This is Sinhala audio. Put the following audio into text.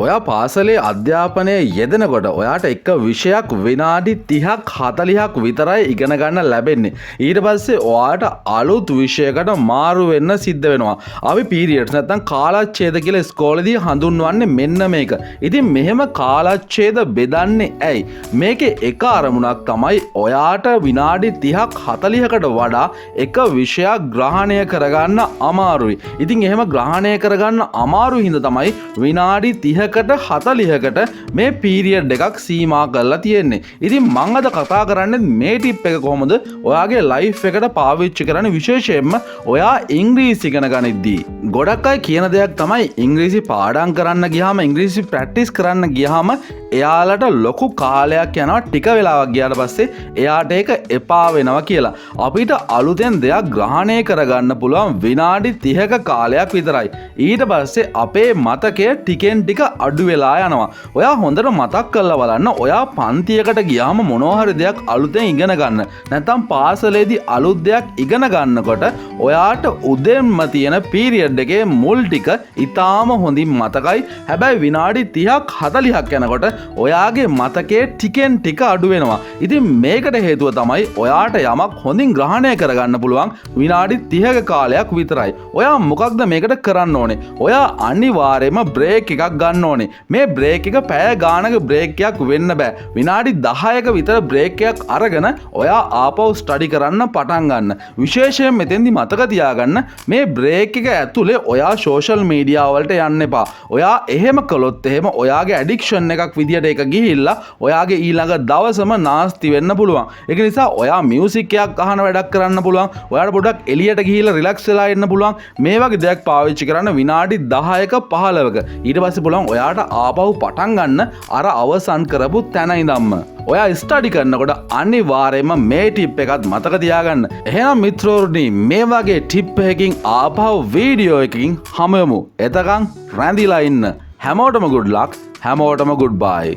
ඔයා පාසලේ අධ්‍යාපනයේ යෙදෙනකොට ඔයාට එක විෂයක් විනාඩි 30ක් 40ක් විතරයි ඉගෙන ගන්න ලැබෙන්නේ. ඊට පස්සේ ඔයාට අලුත් විෂයකට මාරු වෙන්න සිද්ධ වෙනවා. අපි පීරියඩ්ස් නැත්නම් කාලච්ඡේද කියලා ඉස්කෝලේදී හඳුන්වන්නේ මෙන්න මේක. ඉතින් මෙහෙම කාලච්ඡේද බෙදන්නේ ඇයි? මේකේ එක අරමුණක් තමයි ඔයාට විනාඩි 30ක් 40කට වඩා එක විෂයක් ග්‍රහණය කරගන්න අමාරුයි. ඉතින් එහෙම ග්‍රහණය කරගන්න අමාරු හින්දා තමයි විනාඩි 30කට 40කට මේ පීරියඩ් එකක් සීමා කරලා තියෙන්නේ. ඉතින් මම අද කතා කරන්නේ මේ ටිප් එක කොහොමද ඔයාගේ ලයිෆ් එකට පාවිච්චි කරන්නේ, විශේෂයෙන්ම ඔයා ඉංග්‍රීසි ඉගෙන ගනිද්දී. ගොඩක් අය කියන දෙයක් තමයි ඉංග්‍රීසි පාඩම් කරන්න ගියාම, ඉංග්‍රීසි ප්‍රැක්ටිස් කරන්න ගියාම එයාලට ලොකු කාලයක් යනවා, ටික වෙලාවක් ගියාට පස්සේ එයාට ඒක එපා වෙනවා කියලා. අපිට අලුතෙන් දෙයක් ග්‍රහණය කරගන්න පුළුවන් විනාඩි 30ක කාලයක් විතරයි. ඊට පස්සේ අපේ මතකය ටිකෙන් ටික අඩු වෙලා යනවා. ඔයා හොඳට මතක් කරලා බලන්න, ඔයා පන්තියකට ගියාම මොනවා හරි දෙයක් අලුතෙන් ඉගෙන ගන්න, නැත්නම් පාසලේදී අලුත් දෙයක් ඉගෙන ගන්නකොට ඔයාට උදෙන්ම තියෙන පීරියඩ් එකේ මුල් ටික ඉතාම හොඳින් මතකයි. හැබැයි විනාඩි 30ක් 40ක් යනකොට ඔයාගේ මතකයේ ටිකෙන් ටික අඩු වෙනවා. ඉතින් මේකට හේතුව තමයි ඔයාට යමක් හොඳින් ග්‍රහණය කරගන්න පුළුවන් විනාඩි 30ක කාලයක් විතරයි. ඔයා මොකක්ද මේකට කරන්න ඕනේ? ඔයා අනිවාර්යයෙන්ම බ්‍රේක් එකක් ගන්න ඕනේ. මේ බ්‍රේක් එක පැය ගානක බ්‍රේක් එකක් වෙන්න බෑ. විනාඩි 10ක විතර බ්‍රේක් එකක් අරගෙන ඔයා ආපහු ස්ටඩි කරන්න පටන් ගන්න. විශේෂයෙන් මෙතෙන්දි මතක තියාගන්න, මේ බ්‍රේක් එක ඇතුලේ ඔයා සෝෂල් මීඩියා වලට යන්න එපා. ඔයා එහෙම කළොත් එහෙම ඔයාගේ ඇඩික්ෂන් එකක් විදියට ඒක ගිහිල්ලා ඔයාගේ ඊළඟ දවසම නාස්ති වෙන්න පුළුවන්. ඒක නිසා ඔයා මියුසික් එකක් අහන වැඩක් කරන්න පුළුවන්. ඔයාට පොඩ්ඩක් එළියට ගිහිල්ලා රිලැක්ස් වෙලා ඉන්න පුළුවන්. මේ වගේ දෙයක් පාවිච්චි කරන්න විනාඩි 10ක 15ක. ඊට පස්සේ පුළුවන් ඔයාට ආපහු පටන් ගන්න අර අවසන් කරපු තැන ඉඳන්ම. ඔයා ස්ටඩි කරනකොට අනිවාර්යයෙන්ම මේ ටිප් එකත් මතක තියාගන්න. එහෙනම් මිත්‍රෝරුනි, මේ වගේ ටිප් එකකින් ආපහු වීඩියෝ එකකින් හමු වෙමු. එතකන් රැඳිලා ඉන්න. හැමෝටම good luck. හැමෝටම goodbye.